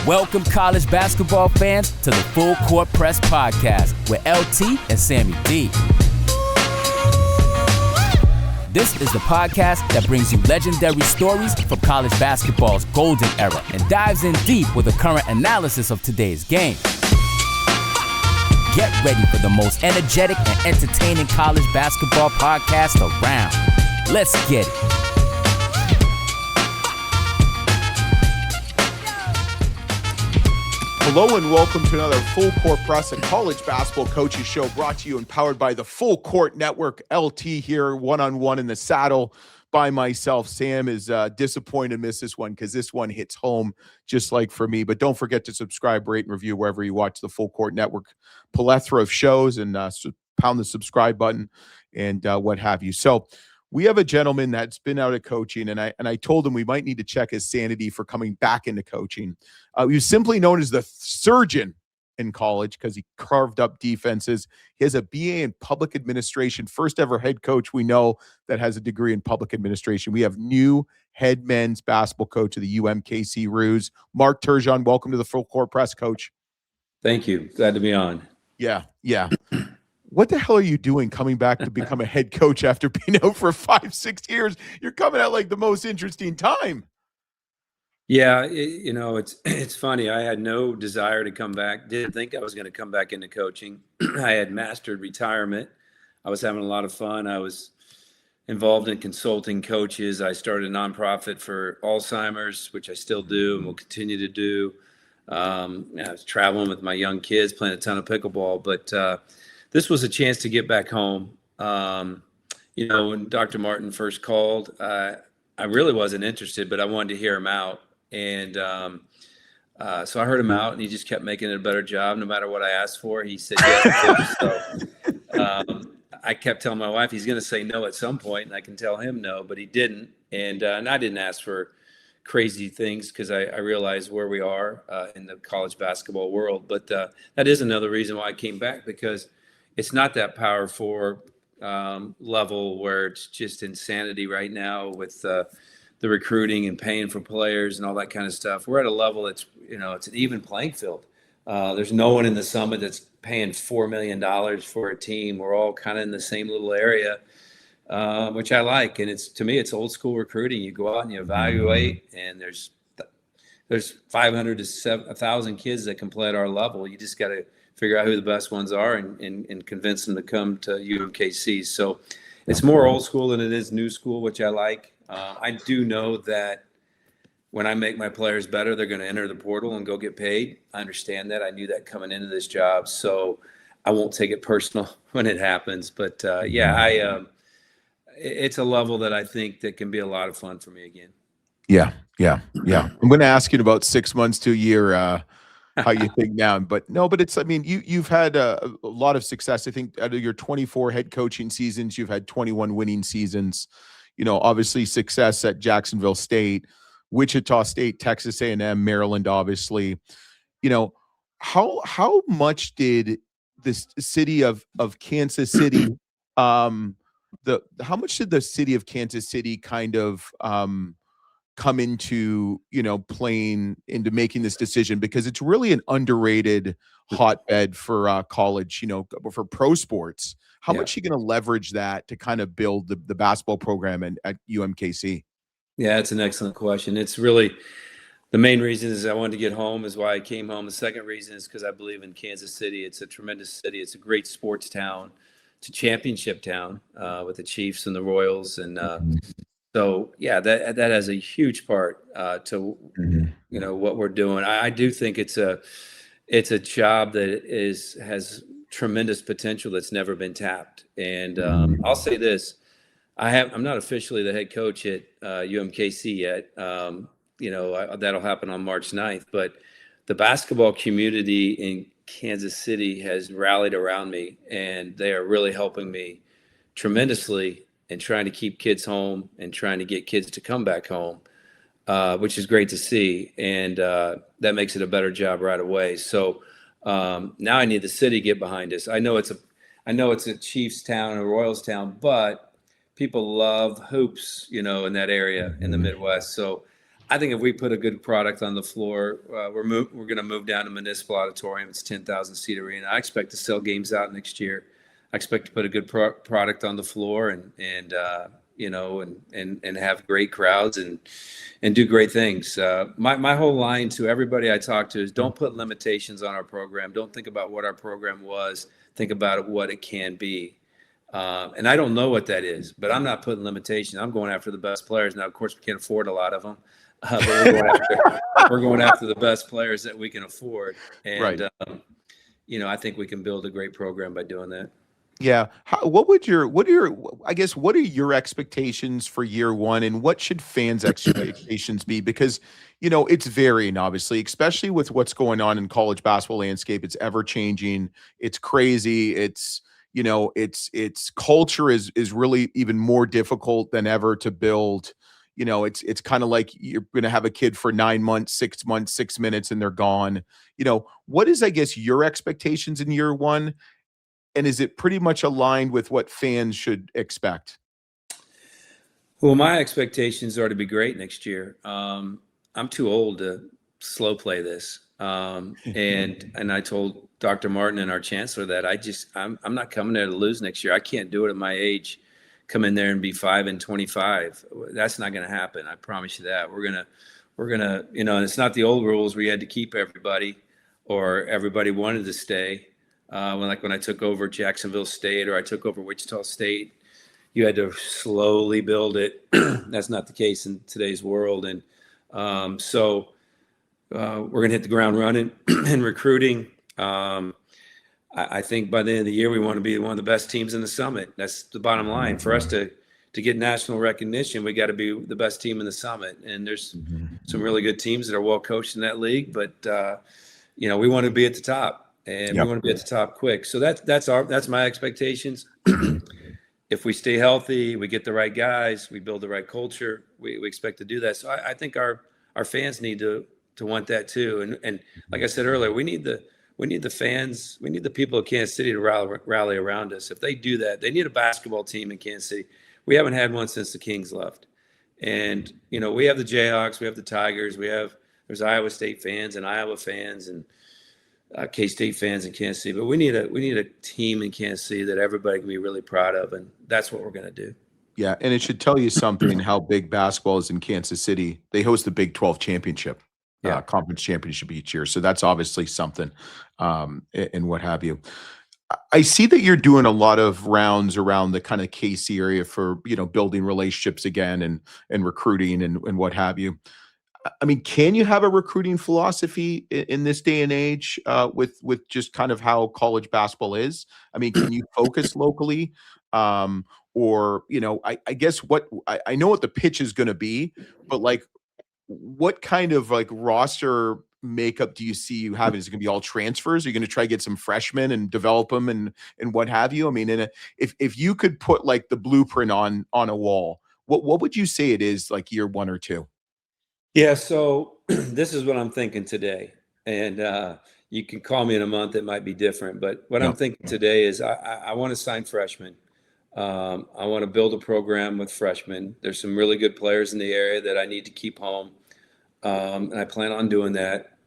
Welcome, college basketball fans, to the Full Court Press Podcast with LT and Sammy D. This is the podcast that brings you legendary stories from college basketball's golden era and dives in deep with a current analysis of today's game. Get ready for the most energetic and entertaining college basketball podcast around. Let's get it. Hello and welcome to another Full Court Press and College Basketball Coaches Show, brought to you and powered by the Full Court Network. LT here, one-on-one in the saddle by myself. Sam is disappointed to miss this one because this one hits home just like for me. But don't forget to subscribe, rate, and review wherever you watch the Full Court Network plethora of shows, and pound the subscribe button and what have you. So we have a gentleman that's been out of coaching, and I told him we might need to check his sanity for coming back into coaching. He was simply known as the Turgeon in college because he carved up defenses. He has a BA in public administration, first ever head coach we know that has a degree in public administration. We have new head men's basketball coach of the UMKC Roos, Mark Turgeon. Welcome to the Full Court Press, Coach. Thank you. Glad to be on. Yeah. What the hell are you doing coming back to become a head coach after being out for 5-6 years? You're coming at like the most interesting time. Yeah, it's funny. I had no desire to come back. Didn't think I was going to come back into coaching. I had mastered retirement. I was having a lot of fun. I was involved in consulting coaches. I started a nonprofit for Alzheimer's, which I still do and will continue to do. I was traveling with my young kids, playing a ton of pickleball, but this was a chance to get back home. When Dr. Martin first called, I really wasn't interested, but I wanted to hear him out. And so I heard him out, and he just kept making it a better job. No matter what I asked for, he said yes. So I kept telling my wife he's going to say no at some point, and I can tell him no, but he didn't. And I didn't ask for crazy things because I realized where we are in the college basketball world. But that is another reason why I came back, because it's not that Power 4 level where it's just insanity right now with the recruiting and paying for players and all that kind of stuff. We're at a level that's, it's an even playing field. There's no one in the Summit that's paying $4 million for a team. We're all kind of in the same little area, which I like. And to me, it's old school recruiting. You go out and you evaluate, and there's 500 to 1,000 kids that can play at our level. You just got to figure out who the best ones are and convince them to come to UMKC. So it's more old school than it is new school, which I like. I do know that when I make my players better, they're going to enter the portal and go get paid. I understand that. I knew that coming into this job, so I won't take it personal when it happens. But it's a level that I think that can be a lot of fun for me again. Yeah. I'm going to ask you in about 6 months to a year how you think now, but it's, you've had a lot of success. I think out of your 24 head coaching seasons, you've had 21 winning seasons. Obviously success at Jacksonville State, Wichita State, Texas A&M, Maryland, obviously. How much did this city of Kansas City, how much did the city of Kansas City kind of come into, playing into making this decision? Because it's really an underrated hotbed for college, for pro sports. How much are you going to leverage that to kind of build the basketball program at UMKC? Yeah, it's an excellent question. It's really the main reason is I wanted to get home is why I came home. The second reason is because I believe in Kansas City. It's a tremendous city. It's a great sports town. It's a championship town with the Chiefs and the Royals. And so, yeah, that has a huge part to, what we're doing. I do think it's a job that has tremendous potential that's never been tapped. And I'll say this, I'm not officially the head coach at UMKC yet. That'll happen on March 9th, but the basketball community in Kansas City has rallied around me, and they are really helping me tremendously in trying to keep kids home and trying to get kids to come back home, which is great to see. And that makes it a better job right away. So now I need the city to get behind us. I know it's a Chiefs town and a Royals town, but people love hoops, in that area in the Midwest. So I think if we put a good product on the floor, we're going to move down to Municipal Auditorium. It's 10,000 seat arena. I expect to sell games out next year. I expect to put a good product on the floor and have great crowds and do great things. My whole line to everybody I talk to is don't put limitations on our program. Don't think about what our program was. Think about what it can be. And I don't know what that is, but I'm not putting limitations. I'm going after the best players. Now, of course, we can't afford a lot of them, but we're going after the best players that we can afford. And, Right. I think we can build a great program by doing that. Yeah. What are your expectations for year one, and what should fans' expectations be? Because, it's varying, obviously, especially with what's going on in college basketball landscape. It's ever changing. It's crazy. It's culture is really even more difficult than ever to build. It's kind of like you're going to have a kid for 9 months, 6 months, 6 minutes, and they're gone. What is, I guess, your expectations in year one? And is it pretty much aligned with what fans should expect? Well, my expectations are to be great next year. I'm too old to slow play this. And I told Dr. Martin and our chancellor that I'm not coming there to lose next year. I can't do it at my age. Come in there and be 5-25. That's not going to happen. I promise you that. We're gonna, and it's not the old rules where you had to keep everybody or everybody wanted to stay. When I took over Jacksonville State or I took over Wichita State, you had to slowly build it. That's not the case in today's world. And so we're going to hit the ground running in recruiting. I think by the end of the year, we want to be one of the best teams in the Summit. That's the bottom line. For us to get national recognition, we got to be the best team in the Summit. And there's some really good teams that are well coached in that league, but we want to be at the top, and we want to be at the top quick. So that's my expectations. If we stay healthy, we get the right guys, we build the right culture, we expect to do that. So I think our fans need to want that too. And like I said earlier, we need the fans, we need the people of Kansas City to rally around us. If they do that, they need a basketball team in Kansas City. We haven't had one since the Kings left. And, we have the Jayhawks, we have the Tigers, there's Iowa State fans and Iowa fans and K-State fans in Kansas City. But we need a team in Kansas City that everybody can be really proud of. And that's what we're going to do. Yeah. And it should tell you something how big basketball is in Kansas City. They host the Big 12 championship. Conference championship each year. So that's obviously something, and what have you. I see that you're doing a lot of rounds around the kind of KC area for, building relationships again and recruiting and what have you. I mean, can you have a recruiting philosophy in this day and age with just kind of how college basketball is? I mean, can you focus locally? Or, I guess I know what the pitch is going to be, but what kind of roster makeup do you see you having? Is it going to be all transfers? Are you going to try to get some freshmen and develop them and what have you? I mean, if you could put the blueprint on a wall, what would you say it is year one or two? Yeah. So this is what I'm thinking today, and you can call me in a month. It might be different, but what I'm thinking today is I want to sign freshmen. I want to build a program with freshmen. There's some really good players in the area that I need to keep home. And I plan on doing that,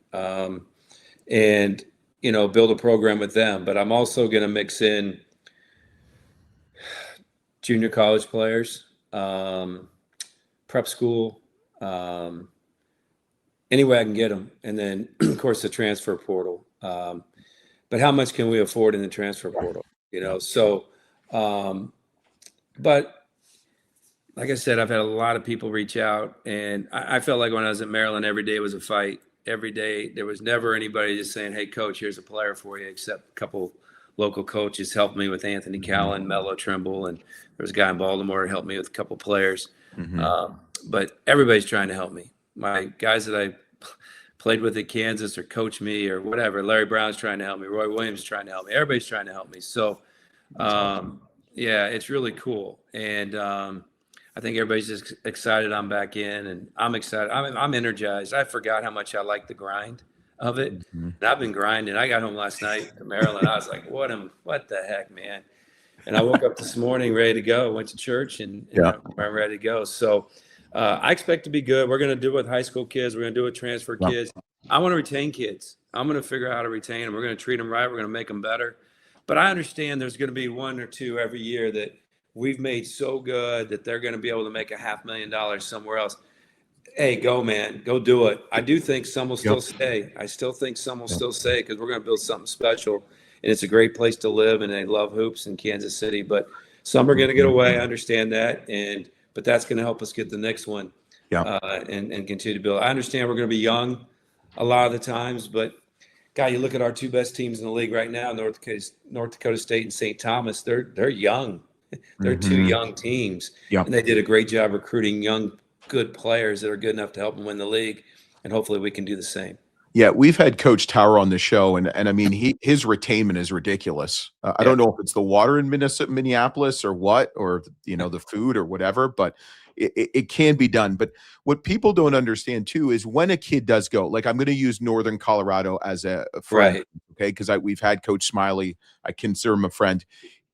and build a program with them. But I'm also going to mix in junior college players, prep school, any way I can get them, and then of course the transfer portal. But how much can we afford in the transfer portal? So. But like I said, I've had a lot of people reach out, and I felt like when I was at Maryland, every day was a fight. Every day, there was never anybody just saying, "Hey, coach, here's a player for you," except a couple local coaches helped me with Anthony Callan, Mello Trimble, and there was a guy in Baltimore who helped me with a couple players. But everybody's trying to help me. My guys that I played with at Kansas or coached me or whatever, Larry Brown's trying to help me. Roy Williams is trying to help me. Everybody's trying to help me. So, yeah, it's really cool. And I think everybody's just excited I'm back in, and I'm excited. I'm energized. I forgot how much I like the grind of it. And I've been grinding. I got home last night to Maryland. I was like, what the heck, man? And I woke up this morning ready to go. Went to church, and I'm ready to go. So I expect to be good. We're going to do it with high school kids. We're going to do it with transfer kids. I want to retain kids. I'm going to figure out how to retain them. We're going to treat them right. We're going to make them better. But I understand there's going to be one or two every year that we've made so good that they're going to be able to make $500,000 somewhere else. Hey, go, man. Go do it. I do think some will still stay. I still think some will still stay because we're going to build something special. And it's a great place to live, and they love hoops in Kansas City. But some are going to get away. I understand that. But that's going to help us get the next one and continue to build. I understand we're going to be young a lot of the times, but, God, you look at our two best teams in the league right now, North Dakota State and St. Thomas, they're young. They're two young teams. And they did a great job recruiting young, good players that are good enough to help them win the league, and hopefully we can do the same. Yeah, we've had Coach Tower on the show, and I mean, his retainment is ridiculous. I don't know if it's the water in Minneapolis or what, or the food or whatever, but it can be done. But what people don't understand too is when a kid does go, like I'm going to use Northern Colorado as a friend, okay? Because we've had Coach Smiley. I consider him a friend.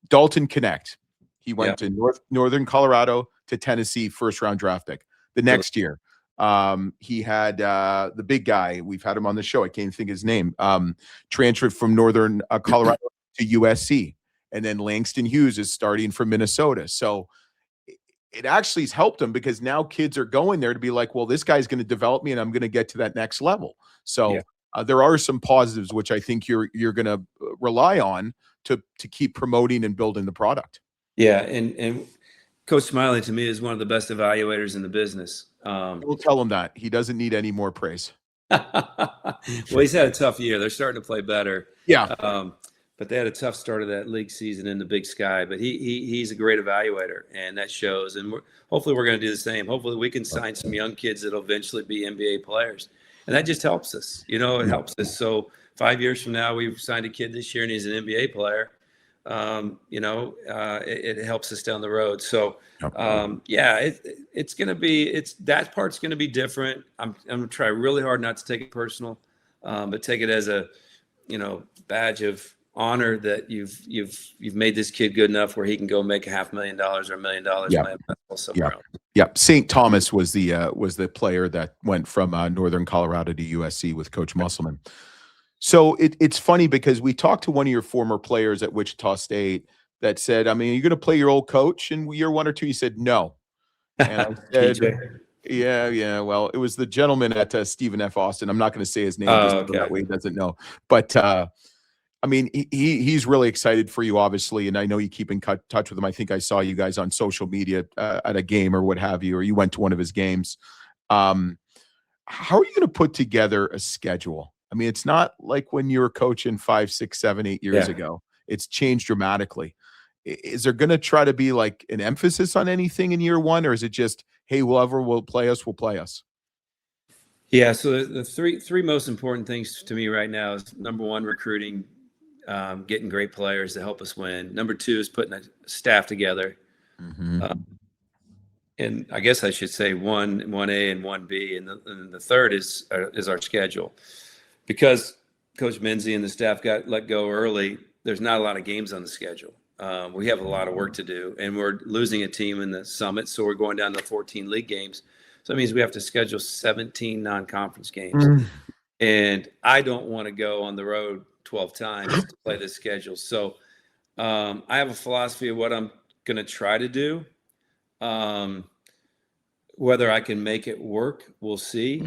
Dalton Connect. He went to Northern Colorado to Tennessee, first round draft pick. The next year. He had the big guy. We've had him on the show. I can't think of his name. Transferred from Northern Colorado to USC. And then Langston Hughes is starting from Minnesota. So it actually has helped him because now kids are going there to be like, well, this guy's going to develop me and I'm going to get to that next level. So there are some positives, which I think you're going to rely on to keep promoting and building the product. Yeah. And Coach Smiley, to me, is one of the best evaluators in the business. We'll tell him that. He doesn't need any more praise. Well, he's had a tough year. They're starting to play better. But they had a tough start of that league season in the Big Sky. But he's a great evaluator, and that shows. And hopefully we're going to do the same. Hopefully we can sign some young kids that will eventually be NBA players. And that just helps us. It helps us. So 5 years from now, we've signed a kid this year, and he's an NBA player. It helps us down the road. So, it's going to be, that part's going to be different. I'm going to try really hard not to take it personal, but take it as a, badge of honor that you've made this kid good enough where he can go make $500,000 or $1 million somewhere else. St. Thomas was the player that went from Northern Colorado to USC with Coach Musselman. So it's funny because we talked to one of your former players at Wichita State that said, I mean, you're going to play your old coach in year 1 or 2? He said, no. And I said, yeah. Well, it was the gentleman at Stephen F. Austin. I'm not going to say his name that way he doesn't know. But, I mean, he's really excited for you, obviously, and I know you keep in touch with him. I think I saw you guys on social media at a game or what have you, or you went to one of his games. How are you going to put together a schedule? I mean, it's not like when you were coaching 5, 6, 7, 8 years ago. It's changed dramatically. Is there going to try to be like an emphasis on anything in year 1, or is it just, hey, whoever will play us, will play us? Yeah. So the three most important things to me right now is, number 1, recruiting, getting great players to help us win. Number 2 is putting a staff together. And I guess I should say 1A and 1B, and the third is our schedule. Because Coach Menzie and the staff got let go early, there's not a lot of games on the schedule. We have a lot of work to do, and we're losing a team in the Summit, so we're going down to 14 league games. So that means we have to schedule 17 non-conference games. And I don't want to go on the road 12 times to play this schedule. So I have a philosophy of what I'm going to try to do. Whether I can make it work, we'll see.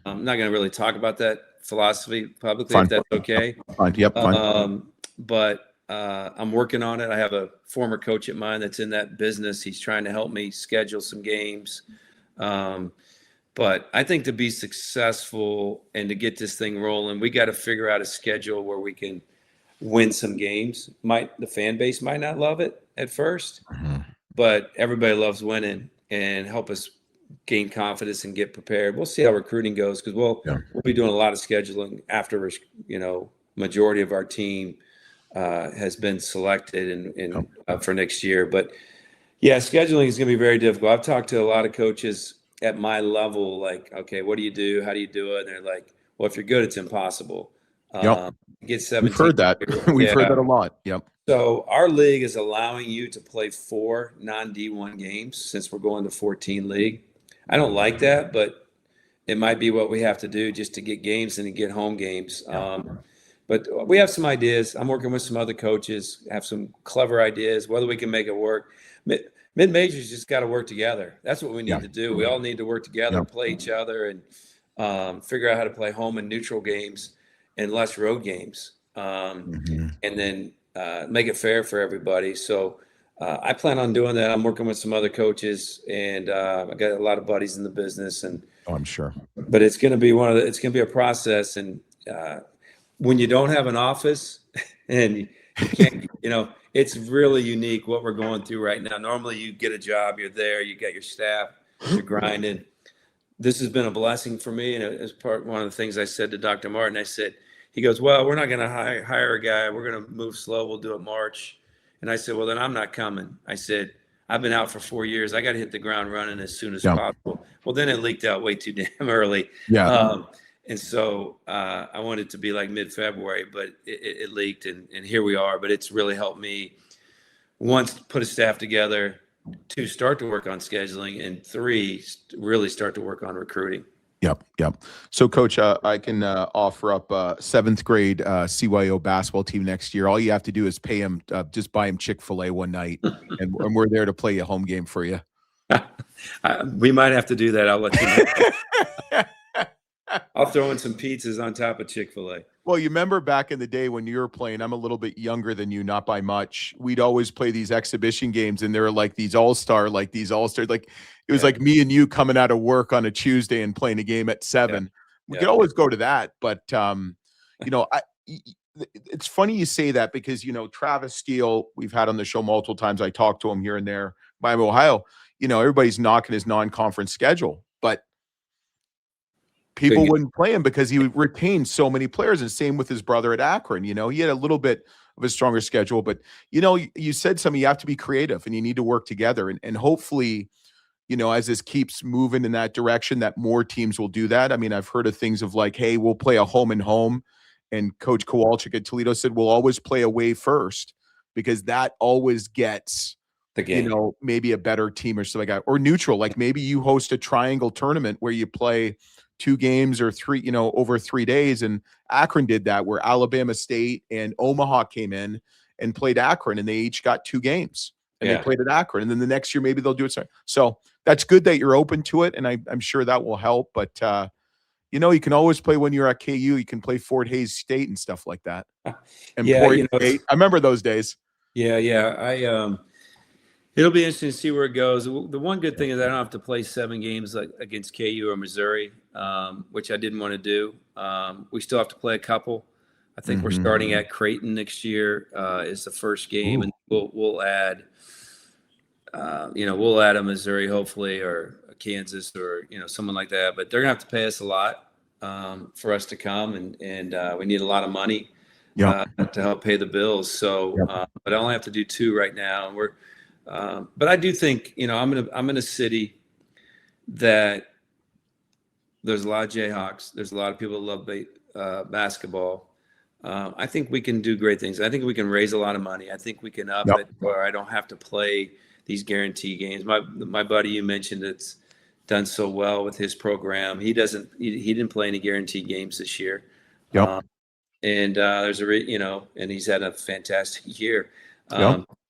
I'm not going to really talk about that philosophy publicly, if that's okay. Fine. But I'm working on it. I have a former coach of mine that's in that business. He's trying to help me schedule some games. But I think to be successful and to get this thing rolling, we got to figure out a schedule where we can win some games. The fan base might not love it at first, but everybody loves winning, and help us gain confidence and get prepared. We'll see how recruiting goes, because we'll be doing a lot of scheduling after, majority of our team has been selected and for next year. But yeah, scheduling is going to be very difficult. I've talked to a lot of coaches at my level, like, okay, what do you do? How do you do it? And they're like, well, if you're good, it's impossible. Get 17. We've heard that. We've heard that a lot. So our league is allowing you to play 4 non-D1 games since we're going to 14 league. I don't like that, but it might be what we have to do just to get games and to get home games. But we have some ideas. I'm working with some other coaches, have some clever ideas, whether we can make it work. Mid-majors just got to work together. That's what we need to do. We all need to work together, play each other, and figure out how to play home and neutral games and less road games, and then make it fair for everybody. So I plan on doing that. I'm working with some other coaches, and I got a lot of buddies in the business, and I'm sure. But it's going to be it's going to be a process, and when you don't have an office and you can't, it's really unique what we're going through right now. Normally you get a job, you're there, you got your staff, you're grinding. This has been a blessing for me. And as one of the things I said to Dr. Martin, he goes, well, we're not going to hire a guy. We're going to move slow. We'll do it March. And I said, well, then I'm not coming. I said, I've been out for 4 years. I got to hit the ground running as soon as possible. Well, then it leaked out way too damn early. And so I wanted it to be like mid-February, but it leaked, and here we are. But it's really helped me, one, put a staff together, two, start to work on scheduling, and three, really start to work on recruiting. Yep. So, Coach, I can offer up a 7th grade CYO basketball team next year. All you have to do is pay him, just buy him Chick-fil-A one night, and we're there to play a home game for you. We might have to do that. I'll let you know. I'll throw in some pizzas on top of Chick-fil-A. Well, you remember back in the day when you were playing, I'm a little bit younger than you, not by much. We'd always play these exhibition games, and there were like these all-stars. Like it was like me and you coming out of work on a Tuesday and playing a game at 7. We could always go to that. But, it's funny you say that because, Travis Steele, we've had on the show multiple times. I talked to him here and there. Miami, Ohio, everybody's knocking his non-conference schedule. But people wouldn't play him because he retained so many players, and same with his brother at Akron. He had a little bit of a stronger schedule, but you said something, you have to be creative and you need to work together. And hopefully, as this keeps moving in that direction, that more teams will do that. I mean, I've heard of things of like, hey, we'll play a home and home. And Coach Kowalczyk at Toledo said, we'll always play away first because that always gets the game. Maybe a better team or something like that, or neutral. Like maybe you host a triangle tournament where you play 2 games or 3, over 3 days. And Akron did that, where Alabama State and Omaha came in and played Akron, and they each got 2 games, and they played at Akron. And then the next year, maybe they'll do it. So that's good that you're open to it, and I'm sure that will help. But you can always play when you're at KU. You can play Fort Hays State and stuff like that. And State. I remember those days. Yeah. It'll be interesting to see where it goes. The one good thing is I don't have to play 7 games against KU or Missouri, which I didn't want to do. We still have to play a couple. I think we're starting at Creighton next year is the first game, and we'll add, we'll add a Missouri hopefully, or a Kansas, or someone like that. But they're gonna have to pay us a lot for us to come, and we need a lot of money to help pay the bills. So, but I only have to do 2 right now, and but I do think, I'm in a city that there's a lot of Jayhawks. There's a lot of people that love basketball. I think we can do great things. I think we can raise a lot of money. I think we can up it where I don't have to play these guarantee games. My buddy you mentioned that's done so well with his program. He didn't play any guaranteed games this year. And there's and he's had a fantastic year.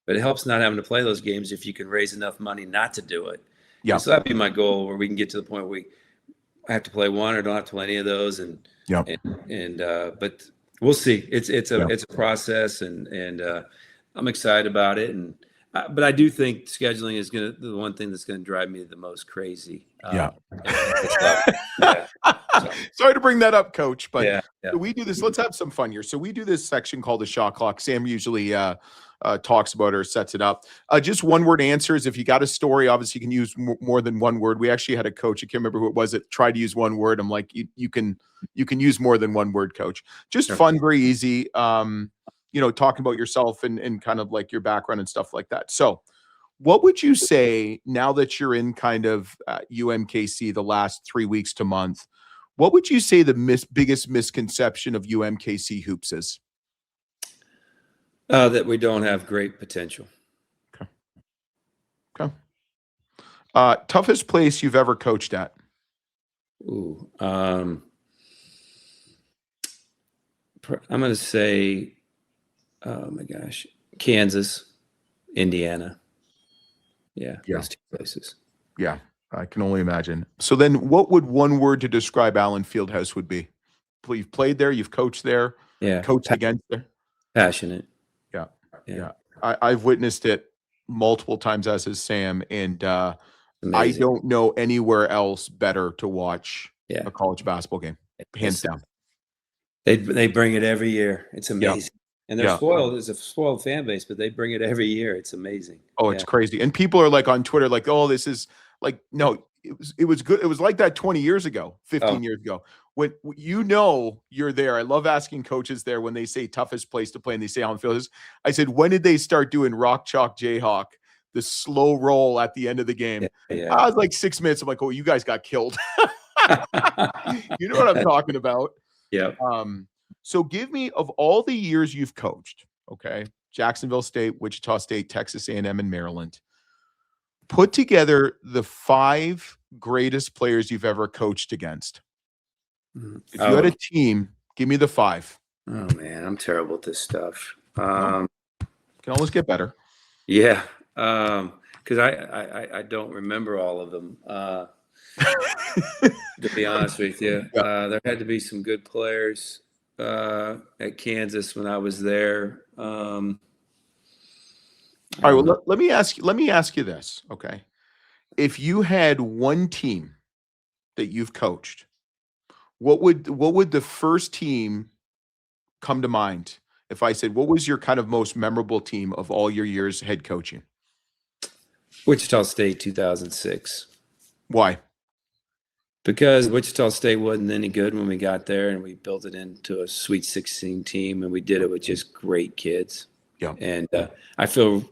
But it helps not having to play those games if you can raise enough money not to do it. So that'd be my goal, where we can get to the point where I have to play one or don't have to play any of those. But we'll see. It's a process, and I'm excited about it. But I do think scheduling is the one thing that's gonna drive me the most crazy. Sorry to bring that up, Coach, but we do this. Let's have some fun here. So we do this section called the shot clock. Sam usually talks about it or sets it up. Just one-word answers. If you got a story, obviously you can use more than one word. We actually had a coach, I can't remember who it was, that tried to use one word. I'm like, you can use more than one word, Coach. Just fun, very easy. Talking about yourself and kind of like your background and stuff like that. So what would you say, now that you're in kind of UMKC the last 3 weeks to month, what would you say the biggest misconception of UMKC hoops is? That we don't have great potential. Okay. Toughest place you've ever coached at? Ooh, I'm going to say, oh my gosh, Kansas, Indiana. Yeah, Yeah. those two places. Yeah, I can only imagine. So then what would one word to describe Allen Fieldhouse would be? You've played there, you've coached there, Yeah, coached against there. passionate. Yeah. Yeah, Yeah. I've witnessed it multiple times, as has Sam, and I amazing. don't know anywhere else better to watch Yeah, a college basketball game, hands down. they bring it every year. It's Yeah. amazing, and they're Yeah. spoiled. It's a spoiled fan base, but they bring it every year. It's amazing. Oh, it's crazy. And people are like on Twitter, like, oh, this is like, no, it was good. It was like that 20 years ago, 15 years ago. When you're there. I love asking coaches there when they say toughest place to play and they say Allen Fieldhouse. I said, when did they start doing rock chalk Jayhawk, the slow roll at the end of the game? Yeah. I was like 6 minutes. I'm like, oh, you guys got killed. You know what I'm talking about? Yeah. So give me, of all the years you've coached, okay, Jacksonville State, Wichita State, Texas A&M, and Maryland, put together the 5 greatest players you've ever coached against. If you had a team, give me the 5. Oh man, I'm terrible at this stuff. Can always get better. Yeah, because I don't remember all of them. To be honest with you, there had to be some good players at Kansas when I was there. All right. Well, let me ask you this, okay? If you had one team that you've coached, what would the first team come to mind? If I said, what was your kind of most memorable team of all your years head coaching? Wichita State 2006. Why? Because Wichita State wasn't any good when we got there, and we built it into a Sweet 16 team, and we did it with just great kids. Yeah. And I feel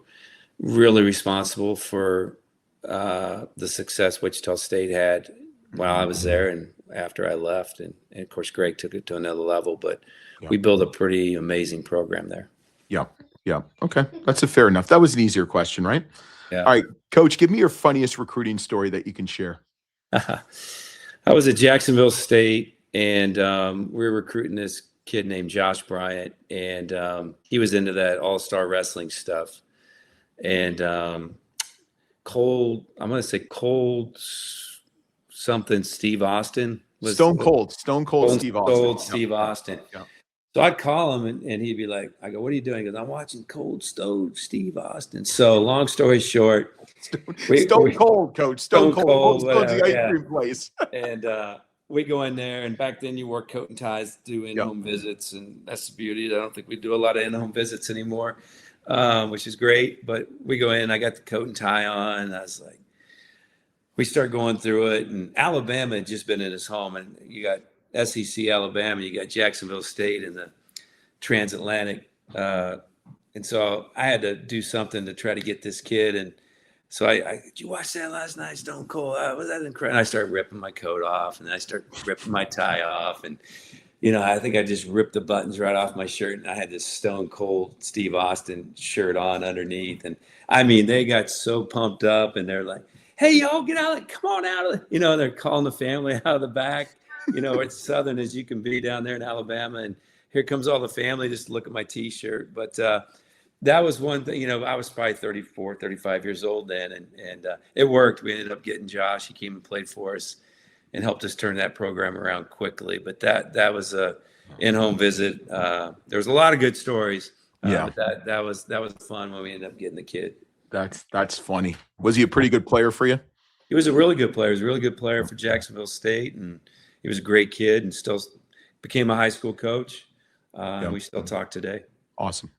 really responsible for the success Wichita State had while I was there and after I left. And of course, Greg took it to another level, but we built a pretty amazing program there. Yeah. Yeah. Okay. That's a fair enough. That was an easier question, right? Yeah. All right, Coach, give me your funniest recruiting story that you can share. I was at Jacksonville State, and we were recruiting this kid named Josh Bryant, and he was into that all-star wrestling stuff. And I'm going to say Cold something Steve Austin. Stone Cold Steve Austin. Steve Austin. Yeah. So I'd call him and he'd be like, I go, what are you doing? He goes, I'm watching Cold Stone Steve Austin. So long story short. Stone Cold, Coach. Stone Cold. Whatever, the ice cream place. And we go in there, and back then you wore coat and ties to do in-home visits, and that's the beauty. I don't think we do a lot of in-home visits anymore, which is great. But we go in, I got the coat and tie on, and I was like, we start going through it, and Alabama had just been in his home, and you got SEC Alabama, you got Jacksonville State in the transatlantic. And so I had to do something to try to get this kid. And so did you watch that last night, Stone Cold? Was that incredible? And I started ripping my coat off, and then I started ripping my tie off. And, I think I just ripped the buttons right off my shirt, and I had this Stone Cold Steve Austin shirt on underneath. And I mean, they got so pumped up, and they're like, hey, y'all, get out, come on out of the, they're calling the family out of the back. It's Southern as you can be down there in Alabama. And here comes all the family just to look at my T-shirt. But that was one thing, I was probably 34, 35 years old then. And it worked. We ended up getting Josh. He came and played for us and helped us turn that program around quickly. But that was a in-home visit. There was a lot of good stories. But that was fun when we ended up getting the kid. That's funny. Was he a pretty good player for you? He was a really good player. He was a really good player for Jacksonville State, and he was a great kid and still became a high school coach. We still talk today. Awesome.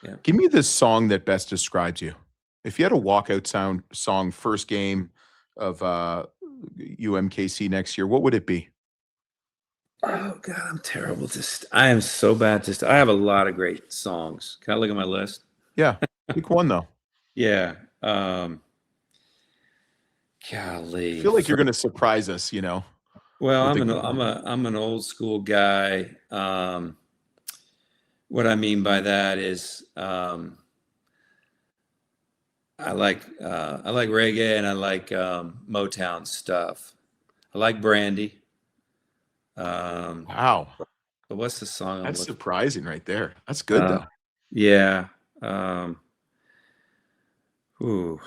Yeah. Give me this song that best describes you. If you had a walkout song first game of UMKC next year, what would it be? Oh God, I'm terrible. I am so bad. I have a lot of great songs. Can I look at my list? Yeah. Pick one though. Yeah. Golly. I feel like you're going to surprise us, Well, I'm an old school guy. What I mean by that is I like reggae, and I like Motown stuff. I like Brandy. Wow, But what's the song I'm that's looking? surprising right there. That's good though. Yeah. Ooh,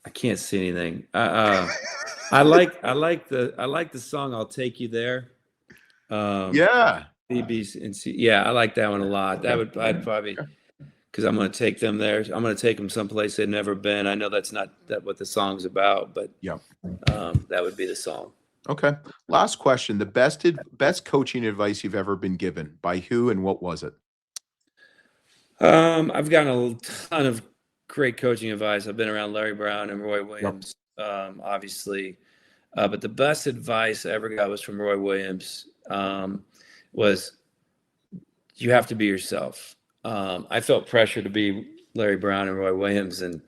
I can't see anything. I like the song "I'll Take You There." Yeah. BB's and C. Yeah, I like that one a lot. I'd probably, because I'm going to take them there. I'm going to take them someplace they've never been. I know that's not what the song's about, but Yeah. that would be the song. Okay. Last question. The best coaching advice you've ever been given, by who and what was it? I've gotten a ton of great coaching advice. I've been around Larry Brown and Roy Williams, obviously. But the best advice I ever got was from Roy Williams, was you have to be yourself. I felt pressure to be Larry Brown and Roy Williams, and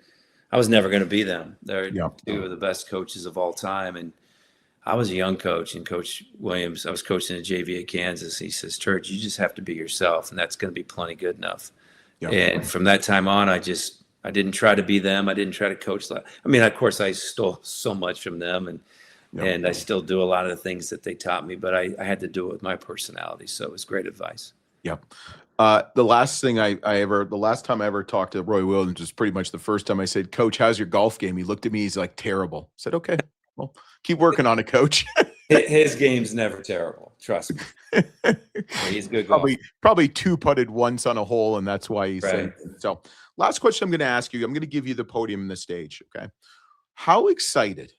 I was never going to be them. They're two of the best coaches of all time. And I was a young coach, and Coach Williams, I was coaching at JV at Kansas. He says, "Turge, you just have to be yourself, and that's going to be plenty good enough." And from that time on, I didn't try to be them. I didn't try to coach. I mean, of course, I stole so much from them, and I still do a lot of the things that they taught me, but I had to do it with my personality. So it was great advice. Yep. The last time I ever talked to Roy Williams was pretty much the first time I said, "Coach, how's your golf game?" He looked at me. He's like, "Terrible." I said, "Okay, well, keep working on it, Coach." His game's never terrible. Trust me. He's a good golfer. Probably two putted once on a hole, and that's why he's saying. So, last question I'm going to ask you. I'm going to give you the podium and the stage. Okay. How excited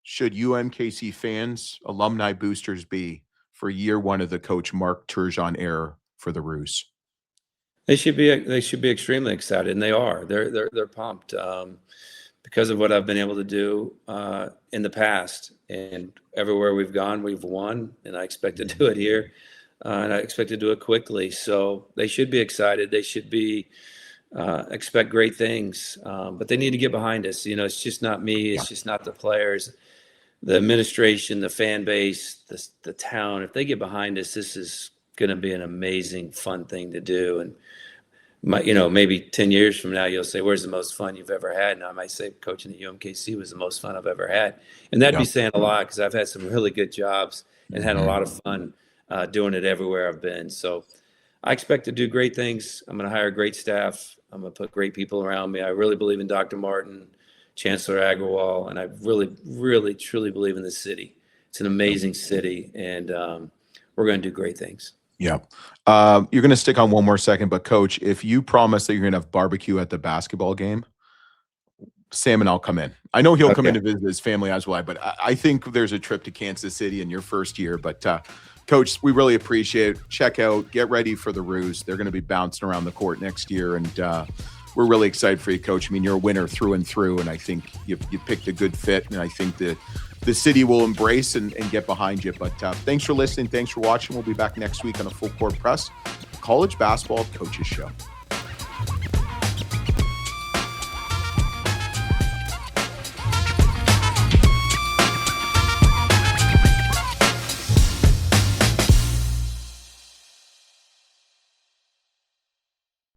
should UMKC fans, alumni, boosters be for year one of the Coach Mark Turgeon era for the Roos? They should be extremely excited, and they are. They're pumped because of what I've been able to do in the past, and everywhere we've gone, we've won, and I expect to do it here, and I expect to do it quickly. So they should be excited. They should be expect great things, but they need to get behind us. It's just not me. It's just not the players, the administration, the fan base, the town. If they get behind us, this is going to be an amazing, fun thing to do. And maybe 10 years from now, you'll say, "Where's the most fun you've ever had?" And I might say, "Coaching at UMKC was the most fun I've ever had." And that'd be saying a lot, because I've had some really good jobs and had a lot of fun doing it everywhere I've been. So I expect to do great things. I'm going to hire great staff. I'm going to put great people around me. I really believe in Dr. Martin, Chancellor Agarwal, and I really, really, truly believe in this city. It's an amazing city, and we're going to do great things. Yeah. You're going to stick on one more second, but Coach, if you promise that you're going to have barbecue at the basketball game, Sam and I'll come in. I know he'll come in to visit his family as well, but I think there's a trip to Kansas City in your first year. But Coach, we really appreciate it. Check out, get ready for the Roos. They're going to be bouncing around the court next year, and we're really excited for you, Coach. I mean, you're a winner through and through, and I think you picked a good fit, and I think that the city will embrace and get behind you. But thanks for listening. Thanks for watching. We'll be back next week on a Full Court Press College Basketball Coaches Show.